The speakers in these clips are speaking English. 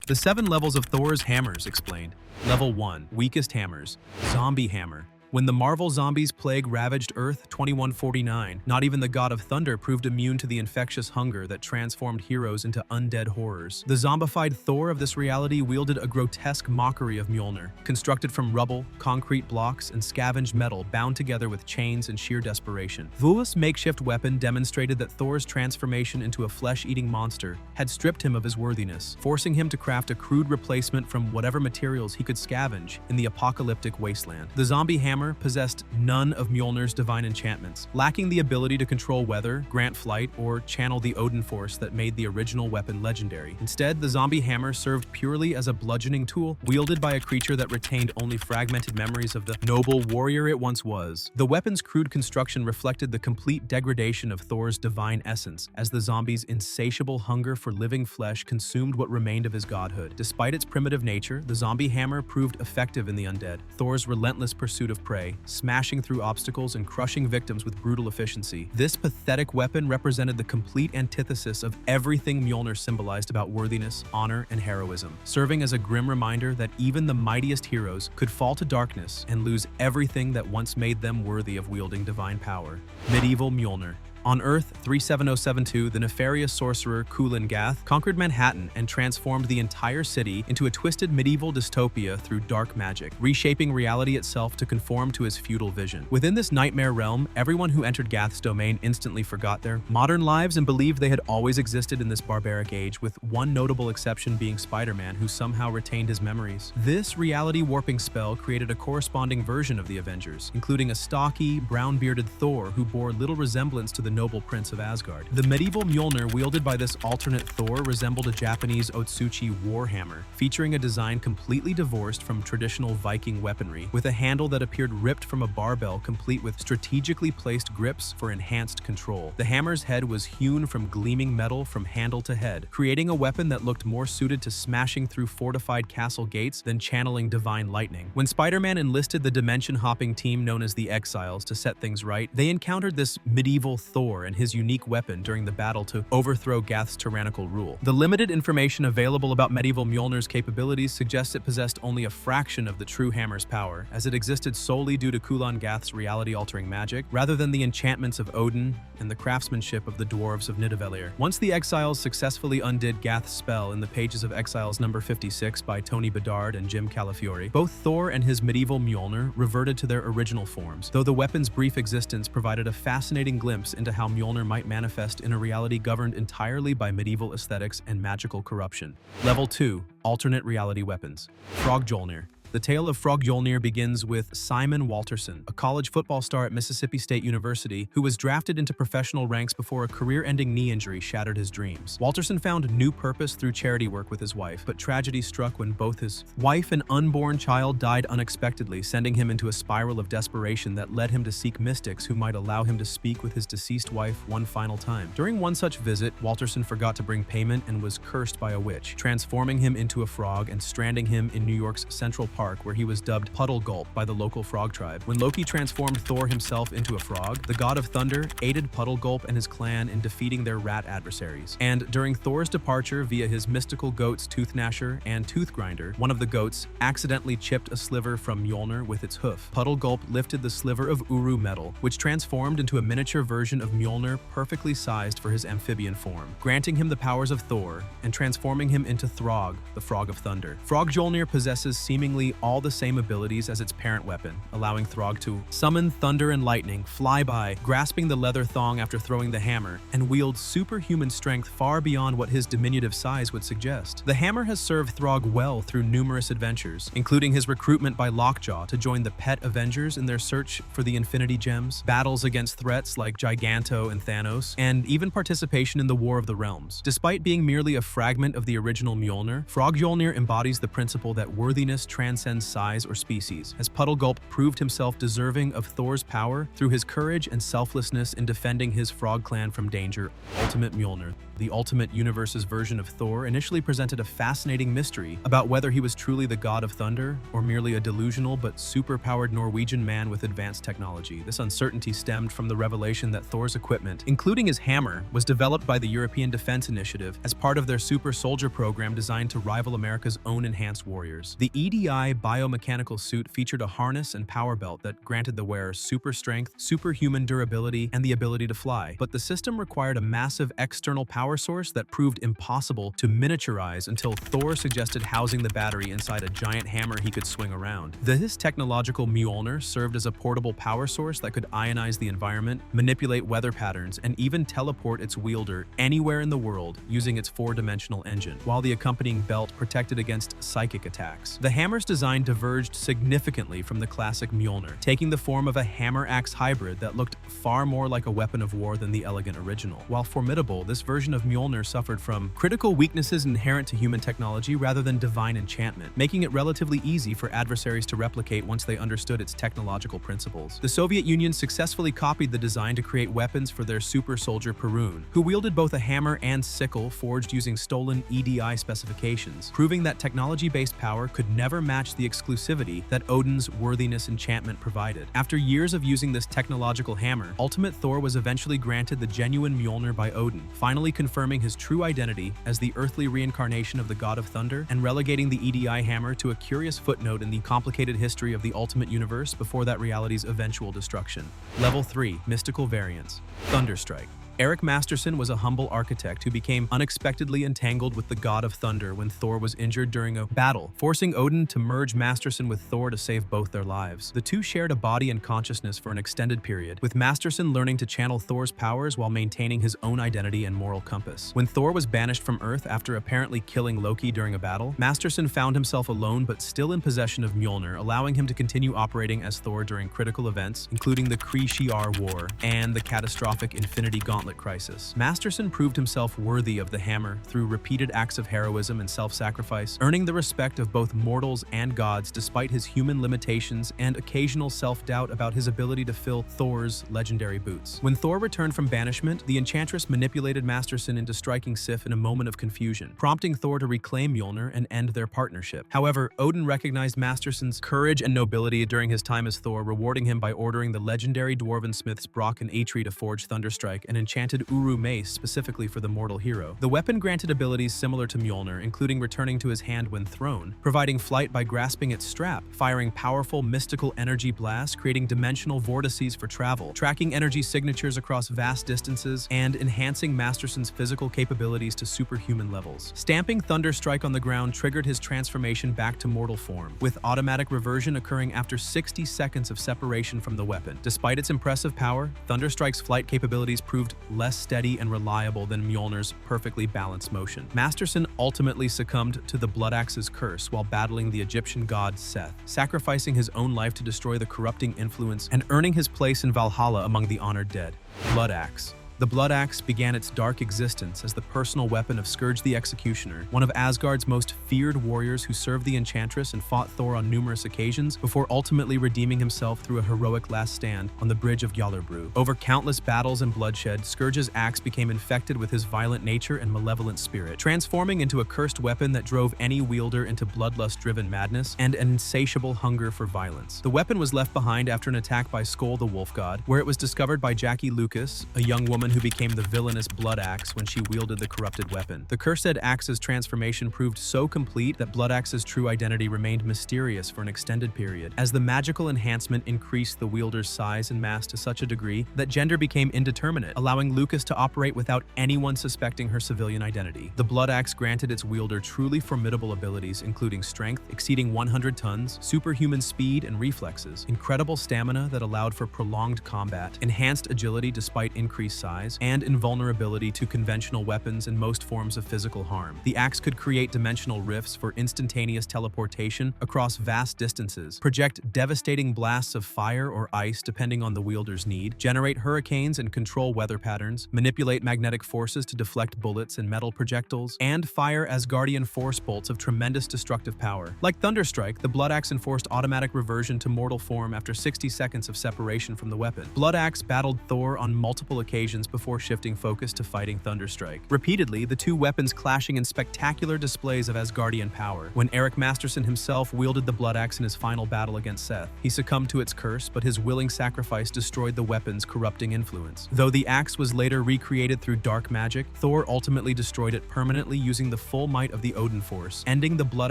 The 7 levels of Thor's hammers explained. Level 1. Weakest hammers. Zombie hammer. When the Marvel zombies plague ravaged Earth 2149, not even the God of Thunder proved immune to the infectious hunger that transformed heroes into undead horrors. The zombified Thor of this reality wielded a grotesque mockery of Mjolnir, constructed from rubble, concrete blocks, and scavenged metal bound together with chains and sheer desperation. Vua's makeshift weapon demonstrated that Thor's transformation into a flesh-eating monster had stripped him of his worthiness, forcing him to craft a crude replacement from whatever materials he could scavenge in the apocalyptic wasteland. The zombie hammer possessed none of Mjolnir's divine enchantments, lacking the ability to control weather, grant flight, or channel the Odin force that made the original weapon legendary. Instead, the zombie hammer served purely as a bludgeoning tool, wielded by a creature that retained only fragmented memories of the noble warrior it once was. The weapon's crude construction reflected the complete degradation of Thor's divine essence, as the zombie's insatiable hunger for living flesh consumed what remained of his godhood. Despite its primitive nature, the zombie hammer proved effective in the undead. Thor's relentless pursuit of prey, smashing through obstacles and crushing victims with brutal efficiency. This pathetic weapon represented the complete antithesis of everything Mjolnir symbolized about worthiness, honor, and heroism, serving as a grim reminder that even the mightiest heroes could fall to darkness and lose everything that once made them worthy of wielding divine power. Medieval Mjolnir. On Earth 37072, the nefarious sorcerer Kulan Gath conquered Manhattan and transformed the entire city into a twisted medieval dystopia through dark magic, reshaping reality itself to conform to his feudal vision. Within this nightmare realm, everyone who entered Gath's domain instantly forgot their modern lives and believed they had always existed in this barbaric age, with one notable exception being Spider-Man, who somehow retained his memories. This reality-warping spell created a corresponding version of the Avengers, including a stocky, brown-bearded Thor who bore little resemblance to the noble prince of Asgard. The medieval Mjolnir wielded by this alternate Thor resembled a Japanese Otsuchi warhammer, featuring a design completely divorced from traditional Viking weaponry, with a handle that appeared ripped from a barbell complete with strategically placed grips for enhanced control. The hammer's head was hewn from gleaming metal from handle to head, creating a weapon that looked more suited to smashing through fortified castle gates than channeling divine lightning. When Spider-Man enlisted the dimension-hopping team known as the Exiles to set things right, they encountered this medieval Thor and his unique weapon during the battle to overthrow Gath's tyrannical rule. The limited information available about medieval Mjolnir's capabilities suggests it possessed only a fraction of the true hammer's power, as it existed solely due to Kulan Gath's reality-altering magic, rather than the enchantments of Odin and the craftsmanship of the dwarves of Nidavellir. Once the Exiles successfully undid Gath's spell in the pages of Exiles number 56 by Tony Bedard and Jim Calafiore, both Thor and his medieval Mjolnir reverted to their original forms, though the weapon's brief existence provided a fascinating glimpse into how Mjolnir might manifest in a reality governed entirely by medieval aesthetics and magical corruption. Level 2. Alternate reality weapons. Frogjolnir. The tale of Frogjolnir begins with Simon Walterson, a college football star at Mississippi State University who was drafted into professional ranks before a career-ending knee injury shattered his dreams. Walterson found new purpose through charity work with his wife, but tragedy struck when both his wife and unborn child died unexpectedly, sending him into a spiral of desperation that led him to seek mystics who might allow him to speak with his deceased wife one final time. During one such visit, Walterson forgot to bring payment and was cursed by a witch, transforming him into a frog and stranding him in New York's Central Park, where he was dubbed Puddle Gulp by the local frog tribe. When Loki transformed Thor himself into a frog, the god of thunder aided Puddle Gulp and his clan in defeating their rat adversaries. And during Thor's departure via his mystical goats Tooth Gnasher and Tooth Grinder, one of the goats accidentally chipped a sliver from Mjolnir with its hoof. Puddle Gulp lifted the sliver of Uru metal, which transformed into a miniature version of Mjolnir perfectly sized for his amphibian form, granting him the powers of Thor and transforming him into Throg, the Frog of Thunder. Frogjolnir possesses seemingly all the same abilities as its parent weapon, allowing Throg to summon thunder and lightning, fly by, grasping the leather thong after throwing the hammer, and wield superhuman strength far beyond what his diminutive size would suggest. The hammer has served Throg well through numerous adventures, including his recruitment by Lockjaw to join the Pet Avengers in their search for the Infinity Gems, battles against threats like Giganto and Thanos, and even participation in the War of the Realms. Despite being merely a fragment of the original Mjolnir, Frogjolnir embodies the principle that worthiness transcends transcends size or species, as Puddlegulp proved himself deserving of Thor's power through his courage and selflessness in defending his frog clan from danger. Ultimate Mjolnir, the Ultimate Universe's version of Thor, initially presented a fascinating mystery about whether he was truly the god of thunder or merely a delusional but superpowered Norwegian man with advanced technology. This uncertainty stemmed from the revelation that Thor's equipment, including his hammer, was developed by the European Defense Initiative as part of their super soldier program designed to rival America's own enhanced warriors. The EDI biomechanical suit featured a harness and power belt that granted the wearer super strength, superhuman durability, and the ability to fly. But the system required a massive external power source that proved impossible to miniaturize until Thor suggested housing the battery inside a giant hammer he could swing around. This technological Mjolnir served as a portable power source that could ionize the environment, manipulate weather patterns, and even teleport its wielder anywhere in the world using its four-dimensional engine, while the accompanying belt protected against psychic attacks. The hammer's design diverged significantly from the classic Mjolnir, taking the form of a hammer-axe hybrid that looked far more like a weapon of war than the elegant original. While formidable, this version of Mjolnir suffered from critical weaknesses inherent to human technology rather than divine enchantment, making it relatively easy for adversaries to replicate once they understood its technological principles. The Soviet Union successfully copied the design to create weapons for their super soldier Perun, who wielded both a hammer and sickle forged using stolen EDI specifications, proving that technology-based power could never match the exclusivity that Odin's worthiness enchantment provided. After years of using this technological hammer, Ultimate Thor was eventually granted the genuine Mjolnir by Odin, finally confirming his true identity as the earthly reincarnation of the god of thunder and relegating the EDI hammer to a curious footnote in the complicated history of the Ultimate Universe before that reality's eventual destruction. Level 3. Mystical Variants. Thunderstrike. Eric Masterson was a humble architect who became unexpectedly entangled with the god of thunder when Thor was injured during a battle, forcing Odin to merge Masterson with Thor to save both their lives. The two shared a body and consciousness for an extended period, with Masterson learning to channel Thor's powers while maintaining his own identity and moral compass. When Thor was banished from Earth after apparently killing Loki during a battle, Masterson found himself alone but still in possession of Mjolnir, allowing him to continue operating as Thor during critical events, including the Kree-Shi'ar War and the catastrophic Infinity Gauntlet crisis. Masterson proved himself worthy of the hammer through repeated acts of heroism and self-sacrifice, earning the respect of both mortals and gods despite his human limitations and occasional self-doubt about his ability to fill Thor's legendary boots. When Thor returned from banishment, the Enchantress manipulated Masterson into striking Sif in a moment of confusion, prompting Thor to reclaim Mjolnir and end their partnership. However, Odin recognized Masterson's courage and nobility during his time as Thor, rewarding him by ordering the legendary dwarven smiths Brock and Atri to forge Thunderstrike, an enchanted Uru mace specifically for the mortal hero. The weapon granted abilities similar to Mjolnir, including returning to his hand when thrown, providing flight by grasping its strap, firing powerful mystical energy blasts, creating dimensional vortices for travel, tracking energy signatures across vast distances, and enhancing Masterson's physical capabilities to superhuman levels. Stamping Thunderstrike on the ground triggered his transformation back to mortal form, with automatic reversion occurring after 60 seconds of separation from the weapon. Despite its impressive power, Thunderstrike's flight capabilities proved less steady and reliable than Mjolnir's perfectly balanced motion. Masterson ultimately succumbed to the Bloodaxe's curse while battling the Egyptian god Seth, sacrificing his own life to destroy the corrupting influence and earning his place in Valhalla among the honored dead. Bloodaxe. The Bloodaxe began its dark existence as the personal weapon of Scourge the Executioner, one of Asgard's most feared warriors who served the Enchantress and fought Thor on numerous occasions before ultimately redeeming himself through a heroic last stand on the bridge of Gjallerbru. Over countless battles and bloodshed, Scourge's axe became infected with his violent nature and malevolent spirit, transforming into a cursed weapon that drove any wielder into bloodlust-driven madness and an insatiable hunger for violence. The weapon was left behind after an attack by Skoll the Wolf God, where it was discovered by Jackie Lucas, a young woman who became the villainous Bloodaxe when she wielded the corrupted weapon. The cursed axe's transformation proved so complete that Bloodaxe's true identity remained mysterious for an extended period, as the magical enhancement increased the wielder's size and mass to such a degree that gender became indeterminate, allowing Lucas to operate without anyone suspecting her civilian identity. The Bloodaxe granted its wielder truly formidable abilities, including strength exceeding 100 tons, superhuman speed and reflexes, incredible stamina that allowed for prolonged combat, enhanced agility despite increased size, size, and invulnerability to conventional weapons and most forms of physical harm. The axe could create dimensional rifts for instantaneous teleportation across vast distances, project devastating blasts of fire or ice depending on the wielder's need, generate hurricanes and control weather patterns, manipulate magnetic forces to deflect bullets and metal projectiles, and fire Asgardian force bolts of tremendous destructive power. Like Thunderstrike, the Blood Axe enforced automatic reversion to mortal form after 60 seconds of separation from the weapon. Blood Axe battled Thor on multiple occasions before shifting focus to fighting Thunderstrike. Repeatedly, the two weapons clashing in spectacular displays of Asgardian power. When Eric Masterson himself wielded the Blood Axe in his final battle against Seth, he succumbed to its curse, but his willing sacrifice destroyed the weapon's corrupting influence. Though the axe was later recreated through dark magic, Thor ultimately destroyed it permanently using the full might of the Odin Force, ending the Blood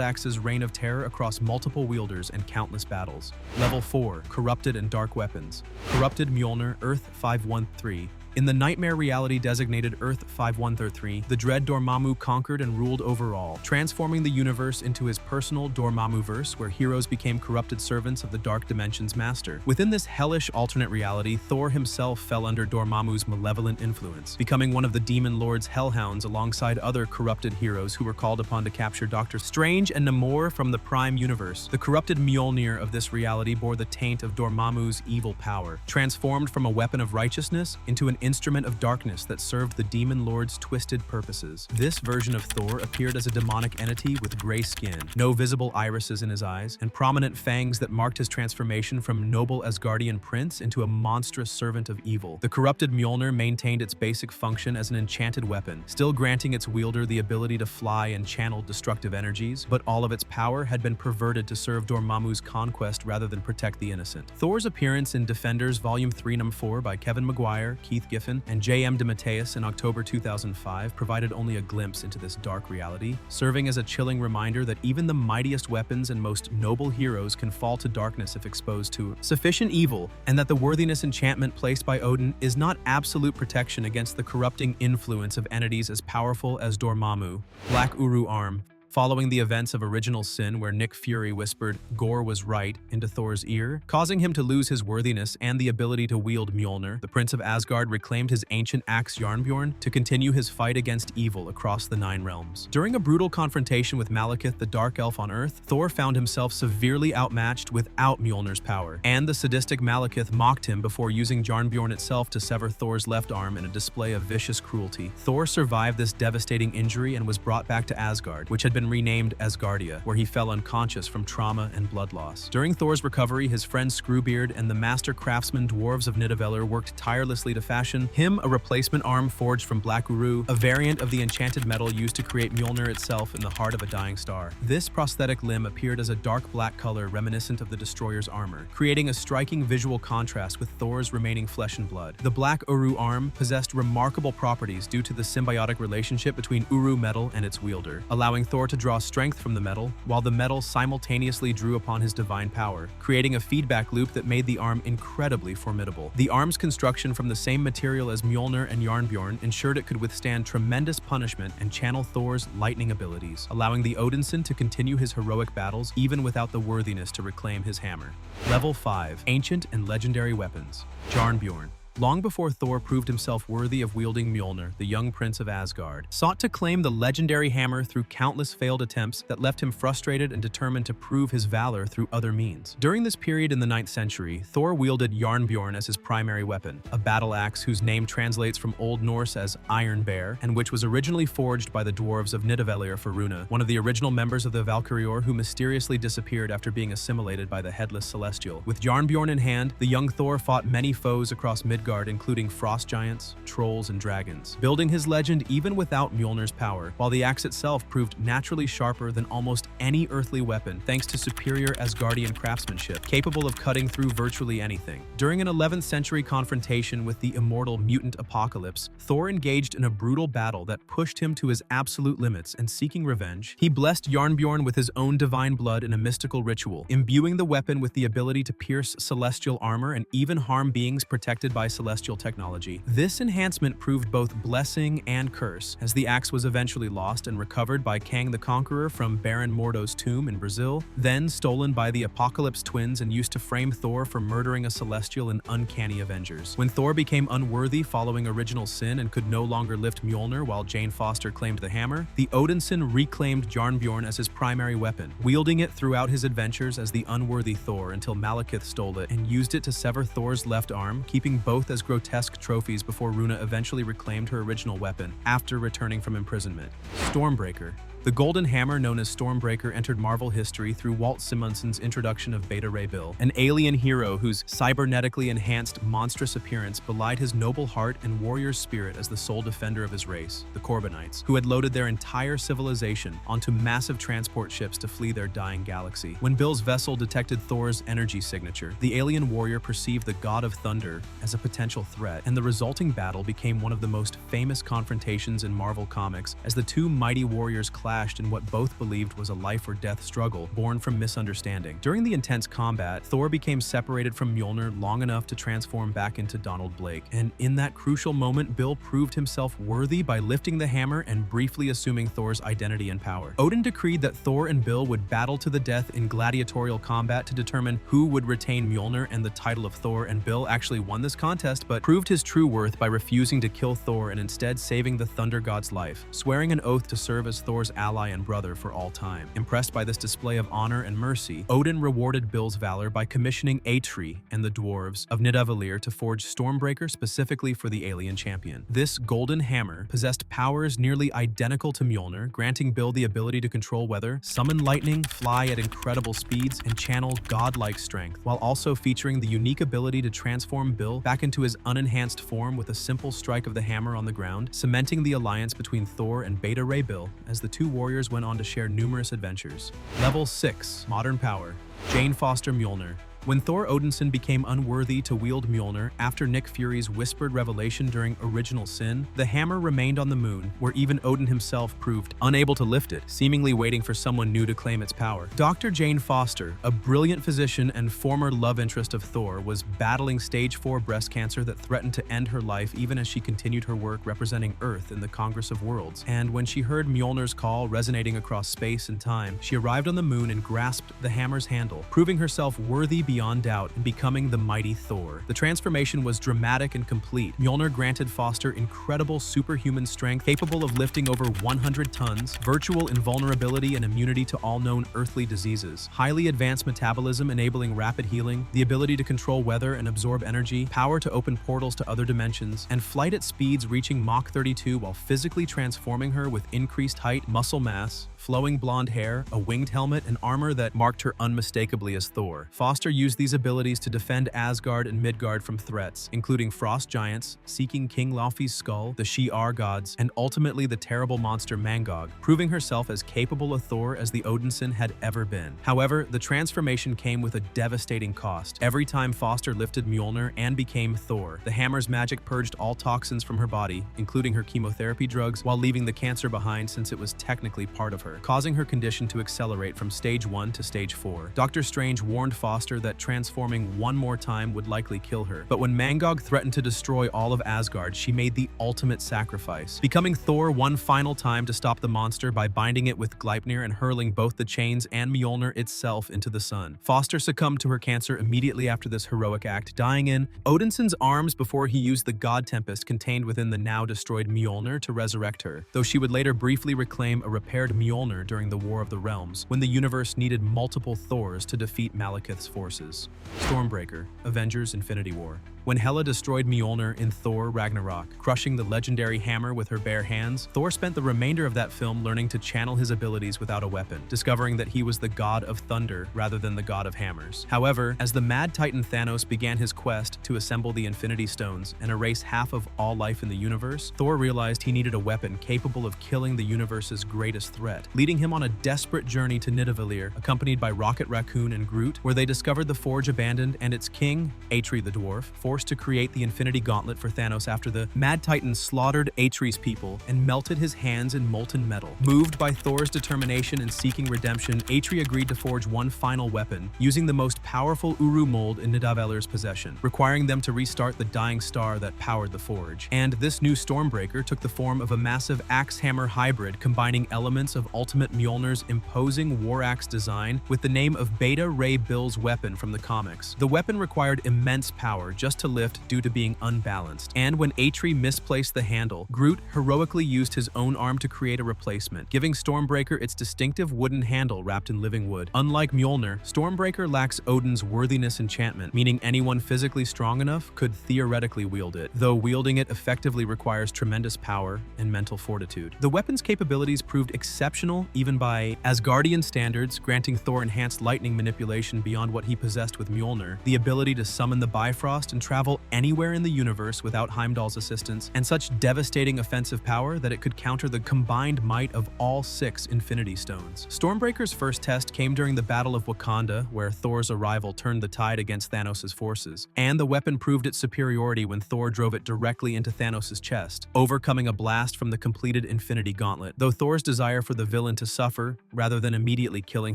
Axe's reign of terror across multiple wielders and countless battles. Level 4. Corrupted and Dark Weapons. Corrupted Mjolnir, Earth 513. In the nightmare reality designated Earth 5133, the dread Dormammu conquered and ruled over all, transforming the universe into his personal Dormammuverse, where heroes became corrupted servants of the Dark Dimension's master. Within this hellish alternate reality, Thor himself fell under Dormammu's malevolent influence, becoming one of the Demon Lord's hellhounds alongside other corrupted heroes who were called upon to capture Doctor Strange and Namor from the Prime Universe. The corrupted Mjolnir of this reality bore the taint of Dormammu's evil power, transformed from a weapon of righteousness into an instrument of darkness that served the Demon Lord's twisted purposes. This version of Thor appeared as a demonic entity with gray skin, no visible irises in his eyes, and prominent fangs that marked his transformation from noble Asgardian prince into a monstrous servant of evil. The corrupted Mjolnir maintained its basic function as an enchanted weapon, still granting its wielder the ability to fly and channel destructive energies, but all of its power had been perverted to serve Dormammu's conquest rather than protect the innocent. Thor's appearance in Defenders Volume 3 Num 4 by Kevin Maguire, Keith Giffen, and J.M. DeMatteis in October 2005 provided only a glimpse into this dark reality, serving as a chilling reminder that even the mightiest weapons and most noble heroes can fall to darkness if exposed to sufficient evil, and that the worthiness enchantment placed by Odin is not absolute protection against the corrupting influence of entities as powerful as Dormammu. Black Uru Arm. Following the events of Original Sin, where Nick Fury whispered, "Gore was right," into Thor's ear, causing him to lose his worthiness and the ability to wield Mjolnir, the Prince of Asgard reclaimed his ancient axe Jarnbjorn to continue his fight against evil across the Nine Realms. During a brutal confrontation with Malekith, the Dark Elf on Earth, Thor found himself severely outmatched without Mjolnir's power, and the sadistic Malekith mocked him before using Jarnbjorn itself to sever Thor's left arm in a display of vicious cruelty. Thor survived this devastating injury and was brought back to Asgard, which had been renamed Asgardia, where he fell unconscious from trauma and blood loss. During Thor's recovery, his friend Screwbeard and the master craftsman dwarves of Nidavellir worked tirelessly to fashion him a replacement arm forged from Black Uru, a variant of the enchanted metal used to create Mjolnir itself in the heart of a dying star. This prosthetic limb appeared as a dark black color reminiscent of the Destroyer's armor, creating a striking visual contrast with Thor's remaining flesh and blood. The Black Uru arm possessed remarkable properties due to the symbiotic relationship between Uru metal and its wielder, allowing Thor to draw strength from the metal, while the metal simultaneously drew upon his divine power, creating a feedback loop that made the arm incredibly formidable. The arm's construction from the same material as Mjolnir and Jarnbjorn ensured it could withstand tremendous punishment and channel Thor's lightning abilities, allowing the Odinson to continue his heroic battles even without the worthiness to reclaim his hammer. Level 5. Ancient and Legendary Weapons. Jarnbjorn. Long before Thor proved himself worthy of wielding Mjolnir, the young prince of Asgard sought to claim the legendary hammer through countless failed attempts that left him frustrated and determined to prove his valor through other means. During this period in the 9th century, Thor wielded Jarnbjorn as his primary weapon, a battle axe whose name translates from Old Norse as Iron Bear, and which was originally forged by the dwarves of Nidavellir for Runa, one of the original members of the Valkyrior who mysteriously disappeared after being assimilated by the Headless Celestial. With Jarnbjorn in hand, the young Thor fought many foes across Midgard, including frost giants, trolls, and dragons, building his legend even without Mjolnir's power, while the axe itself proved naturally sharper than almost any earthly weapon thanks to superior Asgardian craftsmanship, capable of cutting through virtually anything. During an 11th century confrontation with the immortal mutant Apocalypse, Thor engaged in a brutal battle that pushed him to his absolute limits, and seeking revenge, he blessed Jarnbjorn with his own divine blood in a mystical ritual, imbuing the weapon with the ability to pierce celestial armor and even harm beings protected by celestial technology. This enhancement proved both blessing and curse, as the axe was eventually lost and recovered by Kang the Conqueror from Baron Mordo's tomb in Brazil, then stolen by the Apocalypse twins and used to frame Thor for murdering a celestial in Uncanny Avengers. When Thor became unworthy following original sin and could no longer lift Mjolnir while Jane Foster claimed the hammer, the Odinson reclaimed Jarnbjorn as his primary weapon, wielding it throughout his adventures as the unworthy Thor until Malekith stole it and used it to sever Thor's left arm, keeping both as grotesque trophies before Runa eventually reclaimed her original weapon after returning from imprisonment. Stormbreaker. The golden hammer known as Stormbreaker entered Marvel history through Walt Simonson's introduction of Beta Ray Bill, an alien hero whose cybernetically enhanced monstrous appearance belied his noble heart and warrior spirit as the sole defender of his race, the Corbinites, who had loaded their entire civilization onto massive transport ships to flee their dying galaxy. When Bill's vessel detected Thor's energy signature, the alien warrior perceived the god of thunder as a potential threat, and the resulting battle became one of the most famous confrontations in Marvel Comics as the two mighty warriors clashed in what both believed was a life-or-death struggle born from misunderstanding. During the intense combat, Thor became separated from Mjolnir long enough to transform back into Donald Blake, and in that crucial moment, Bill proved himself worthy by lifting the hammer and briefly assuming Thor's identity and power. Odin decreed that Thor and Bill would battle to the death in gladiatorial combat to determine who would retain Mjolnir and the title of Thor, and Bill actually won this contest but proved his true worth by refusing to kill Thor and instead saving the Thunder God's life, swearing an oath to serve as Thor's ally and brother for all time. Impressed by this display of honor and mercy, Odin rewarded Bill's valor by commissioning Atri and the dwarves of Nidavellir to forge Stormbreaker specifically for the alien champion. This golden hammer possessed powers nearly identical to Mjolnir, granting Bill the ability to control weather, summon lightning, fly at incredible speeds, and channel godlike strength, while also featuring the unique ability to transform Bill back into his unenhanced form with a simple strike of the hammer on the ground, cementing the alliance between Thor and Beta Ray Bill as the two warriors went on to share numerous adventures. Level 6. Modern Power. Jane Foster Mjolnir. When Thor Odinson became unworthy to wield Mjolnir after Nick Fury's whispered revelation during Original Sin, the hammer remained on the moon, where even Odin himself proved unable to lift it, seemingly waiting for someone new to claim its power. Dr. Jane Foster, a brilliant physician and former love interest of Thor, was battling stage 4 breast cancer that threatened to end her life even as she continued her work representing Earth in the Congress of Worlds. And when she heard Mjolnir's call resonating across space and time, she arrived on the moon and grasped the hammer's handle, proving herself worthy beyond doubt and becoming the mighty Thor. The transformation was dramatic and complete. Mjolnir granted Foster incredible superhuman strength, capable of lifting over 100 tons, virtual invulnerability and immunity to all known earthly diseases, highly advanced metabolism enabling rapid healing, the ability to control weather and absorb energy, power to open portals to other dimensions, and flight at speeds reaching Mach 32 while physically transforming her with increased height, muscle mass, flowing blonde hair, a winged helmet, and armor that marked her unmistakably as Thor. Foster used these abilities to defend Asgard and Midgard from threats, including frost giants, seeking King Laufey's skull, the Shi'ar gods, and ultimately the terrible monster Mangog, proving herself as capable a Thor as the Odinson had ever been. However, the transformation came with a devastating cost. Every time Foster lifted Mjolnir and became Thor, the hammer's magic purged all toxins from her body, including her chemotherapy drugs, while leaving the cancer behind since it was technically part of her, causing her condition to accelerate from stage 1 to stage 4. Doctor Strange warned Foster that transforming one more time would likely kill her, but when Mangog threatened to destroy all of Asgard, she made the ultimate sacrifice, becoming Thor one final time to stop the monster by binding it with Gleipnir and hurling both the chains and Mjolnir itself into the sun. Foster succumbed to her cancer immediately after this heroic act, dying in Odinson's arms before he used the God Tempest contained within the now destroyed Mjolnir to resurrect her, though she would later briefly reclaim a repaired Mjolnir during the War of the Realms, when the universe needed multiple Thors to defeat Malekith's forces. Stormbreaker, Avengers Infinity War. When Hela destroyed Mjolnir in Thor Ragnarok, crushing the legendary hammer with her bare hands, Thor spent the remainder of that film learning to channel his abilities without a weapon, discovering that he was the god of thunder rather than the god of hammers. However, as the Mad Titan Thanos began his quest to assemble the Infinity Stones and erase half of all life in the universe, Thor realized he needed a weapon capable of killing the universe's greatest threat, leading him on a desperate journey to Nidavellir, accompanied by Rocket Raccoon and Groot, where they discovered the forge abandoned and its king, Atri the dwarf, forced to create the Infinity Gauntlet for Thanos after the Mad Titan slaughtered Atreus' people and melted his hands in molten metal. Moved by Thor's determination and seeking redemption, Atreus agreed to forge one final weapon, using the most powerful Uru mold in Nidavelir's possession, requiring them to restart the dying star that powered the forge. And this new Stormbreaker took the form of a massive axe-hammer hybrid combining elements of Ultimate Mjolnir's imposing war axe design with the name of Beta Ray Bill's weapon from the comics. The weapon required immense power just to lift due to being unbalanced, and when Atreus misplaced the handle, Groot heroically used his own arm to create a replacement, giving Stormbreaker its distinctive wooden handle wrapped in living wood. Unlike Mjolnir, Stormbreaker lacks Odin's worthiness enchantment, meaning anyone physically strong enough could theoretically wield it, though wielding it effectively requires tremendous power and mental fortitude. The weapon's capabilities proved exceptional even by Asgardian standards, granting Thor enhanced lightning manipulation beyond what he possessed with Mjolnir, the ability to summon the Bifrost and travel anywhere in the universe without Heimdall's assistance, and such devastating offensive power that it could counter the combined might of all 6 Infinity Stones. Stormbreaker's first test came during the Battle of Wakanda, where Thor's arrival turned the tide against Thanos' forces, and the weapon proved its superiority when Thor drove it directly into Thanos' chest, overcoming a blast from the completed Infinity Gauntlet. Though Thor's desire for the villain to suffer, rather than immediately killing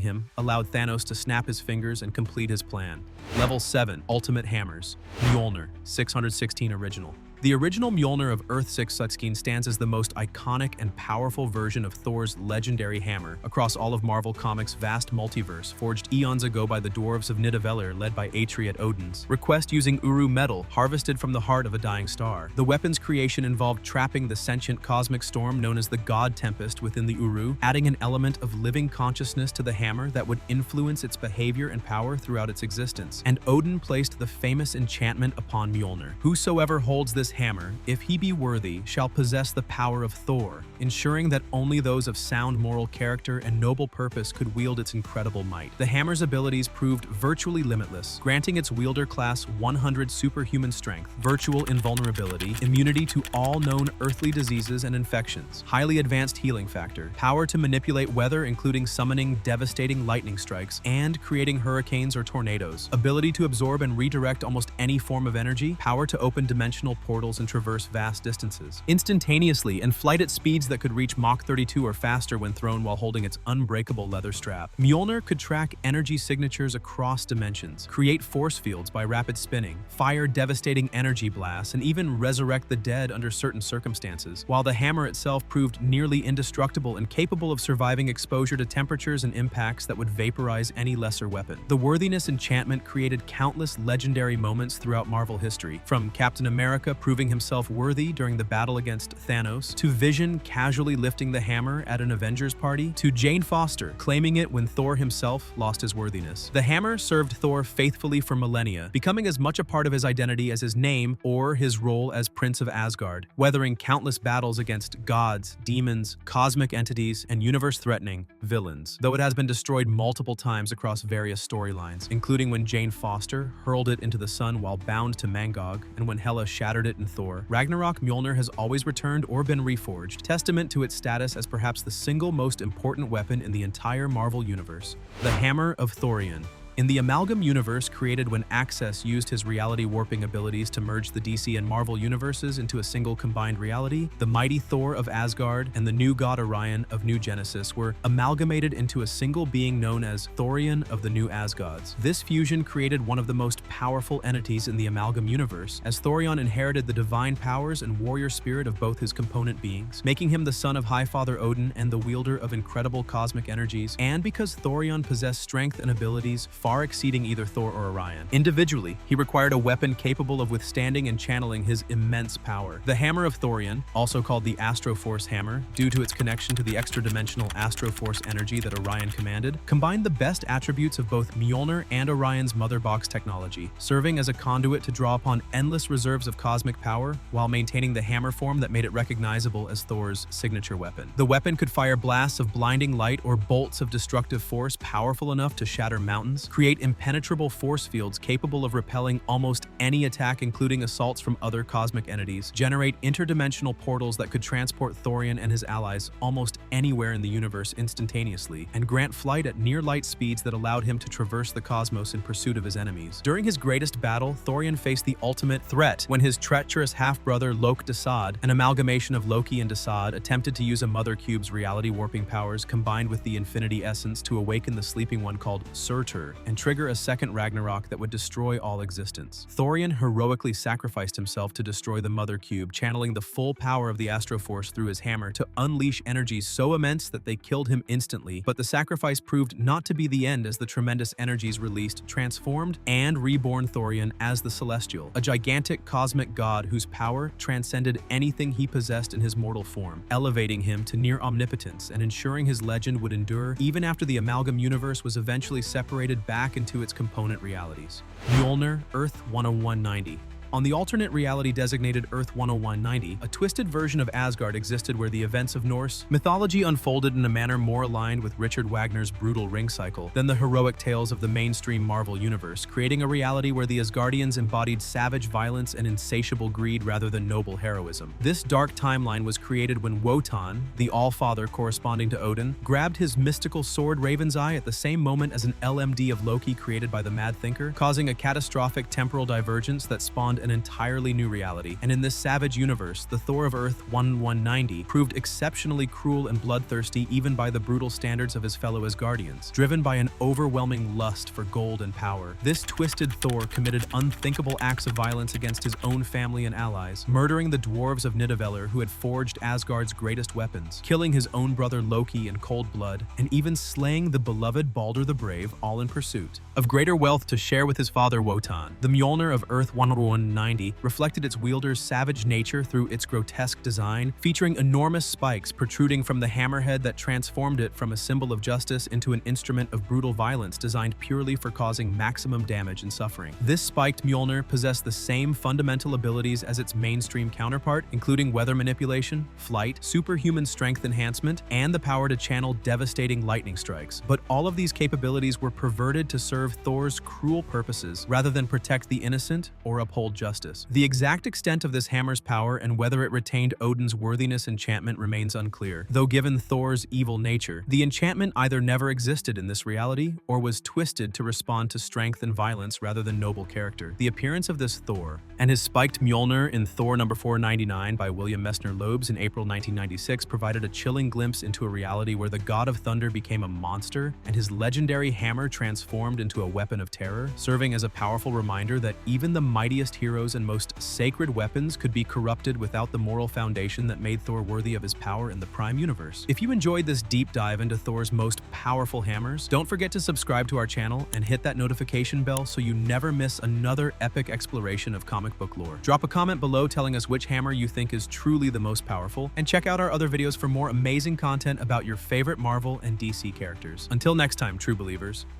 him, allowed Thanos to snap his fingers and complete his plan. Level 7, Ultimate Hammers. Mjolnir, 616 original. The original Mjolnir of Earth-6 Sutskein stands as the most iconic and powerful version of Thor's legendary hammer across all of Marvel Comics' vast multiverse, forged eons ago by the dwarves of Nidavellir led by Atreus at Odin's request using Uru metal harvested from the heart of a dying star. The weapon's creation involved trapping the sentient cosmic storm known as the God Tempest within the Uru, adding an element of living consciousness to the hammer that would influence its behavior and power throughout its existence. And Odin placed the famous enchantment upon Mjolnir. Whosoever holds this hammer, if he be worthy, shall possess the power of Thor, ensuring that only those of sound moral character and noble purpose could wield its incredible might. The hammer's abilities proved virtually limitless, granting its wielder class 100 superhuman strength, virtual invulnerability, immunity to all known earthly diseases and infections, highly advanced healing factor, power to manipulate weather including summoning devastating lightning strikes and creating hurricanes or tornadoes, ability to absorb and redirect almost any form of energy, power to open dimensional portals and traverse vast distances instantaneously, and flight at speeds that could reach Mach 32 or faster when thrown while holding its unbreakable leather strap. Mjolnir could track energy signatures across dimensions, create force fields by rapid spinning, fire devastating energy blasts, and even resurrect the dead under certain circumstances, while the hammer itself proved nearly indestructible and capable of surviving exposure to temperatures and impacts that would vaporize any lesser weapon. The worthiness enchantment created countless legendary moments throughout Marvel history, from Captain America proving himself worthy during the battle against Thanos, to Vision casually lifting the hammer at an Avengers party, to Jane Foster claiming it when Thor himself lost his worthiness. The hammer served Thor faithfully for millennia, becoming as much a part of his identity as his name or his role as Prince of Asgard, weathering countless battles against gods, demons, cosmic entities, and universe-threatening villains, though it has been destroyed multiple times across various storylines, including when Jane Foster hurled it into the sun while bound to Mangog, and when Hela shattered it in Thor. Ragnarok, Mjolnir has always returned or been reforged, testament to its status as perhaps the single most important weapon in the entire Marvel universe. The Hammer of Thorian. In the Amalgam universe created when Access used his reality warping abilities to merge the DC and Marvel universes into a single combined reality, the mighty Thor of Asgard and the new god Orion of New Genesis were amalgamated into a single being known as Thorian of the New Asgods. This fusion created one of the most powerful entities in the Amalgam universe, as Thorian inherited the divine powers and warrior spirit of both his component beings, making him the son of High Father Odin and the wielder of incredible cosmic energies, and because Thorian possessed strength and abilities far exceeding either Thor or Orion. Individually, he required a weapon capable of withstanding and channeling his immense power. The Hammer of Thorian, also called the Astroforce Hammer, due to its connection to the extra-dimensional Astroforce energy that Orion commanded, combined the best attributes of both Mjolnir and Orion's Mother Box technology, serving as a conduit to draw upon endless reserves of cosmic power while maintaining the hammer form that made it recognizable as Thor's signature weapon. The weapon could fire blasts of blinding light or bolts of destructive force powerful enough to shatter mountains, create impenetrable force fields capable of repelling almost any attack, including assaults from other cosmic entities, generate interdimensional portals that could transport Thorian and his allies almost anywhere in the universe instantaneously, and grant flight at near-light speeds that allowed him to traverse the cosmos in pursuit of his enemies. During his greatest battle, Thorian faced the ultimate threat when his treacherous half-brother Loki-Desaad, an amalgamation of Loki and Desaad, attempted to use a Mother Cube's reality-warping powers combined with the Infinity Essence to awaken the sleeping one called Surtur and trigger a second Ragnarok that would destroy all existence. Thorian heroically sacrificed himself to destroy the Mother Cube, channeling the full power of the Astroforce through his hammer to unleash energies so immense that they killed him instantly, but the sacrifice proved not to be the end as the tremendous energies released transformed and reborn Thorian as the Celestial, a gigantic cosmic god whose power transcended anything he possessed in his mortal form, elevating him to near omnipotence and ensuring his legend would endure even after the Amalgam universe was eventually separated back into its component realities. Mjolnir, Earth 10190. On the alternate reality designated Earth 10190, a twisted version of Asgard existed where the events of Norse mythology unfolded in a manner more aligned with Richard Wagner's brutal ring cycle than the heroic tales of the mainstream Marvel universe, creating a reality where the Asgardians embodied savage violence and insatiable greed rather than noble heroism. This dark timeline was created when Wotan, the All-Father corresponding to Odin, grabbed his mystical sword Raven's Eye at the same moment as an LMD of Loki created by the Mad Thinker, causing a catastrophic temporal divergence that spawned an entirely new reality. And in this savage universe, the Thor of Earth 1190 proved exceptionally cruel and bloodthirsty even by the brutal standards of his fellow Asgardians. Driven by an overwhelming lust for gold and power, this twisted Thor committed unthinkable acts of violence against his own family and allies, murdering the dwarves of Nidavellir who had forged Asgard's greatest weapons, killing his own brother Loki in cold blood, and even slaying the beloved Balder the Brave, all in pursuit of greater wealth to share with his father Wotan. The Mjolnir of Earth 1190 reflected its wielder's savage nature through its grotesque design, featuring enormous spikes protruding from the hammerhead that transformed it from a symbol of justice into an instrument of brutal violence designed purely for causing maximum damage and suffering. This spiked Mjolnir possessed the same fundamental abilities as its mainstream counterpart, including weather manipulation, flight, superhuman strength enhancement, and the power to channel devastating lightning strikes. But all of these capabilities were perverted to serve Thor's cruel purposes rather than protect the innocent or uphold justice. The exact extent of this hammer's power and whether it retained Odin's worthiness enchantment remains unclear, though given Thor's evil nature, the enchantment either never existed in this reality or was twisted to respond to strength and violence rather than noble character. The appearance of this Thor and his spiked Mjolnir in Thor number 499 by William Messner Loebs in April 1996 provided a chilling glimpse into a reality where the god of thunder became a monster and his legendary hammer transformed into a weapon of terror, serving as a powerful reminder that even the mightiest heroes and most sacred weapons could be corrupted without the moral foundation that made Thor worthy of his power in the Prime Universe. If you enjoyed this deep dive into Thor's most powerful hammers, don't forget to subscribe to our channel and hit that notification bell so you never miss another epic exploration of comic book lore. Drop a comment below telling us which hammer you think is truly the most powerful, and check out our other videos for more amazing content about your favorite Marvel and DC characters. Until next time, true believers.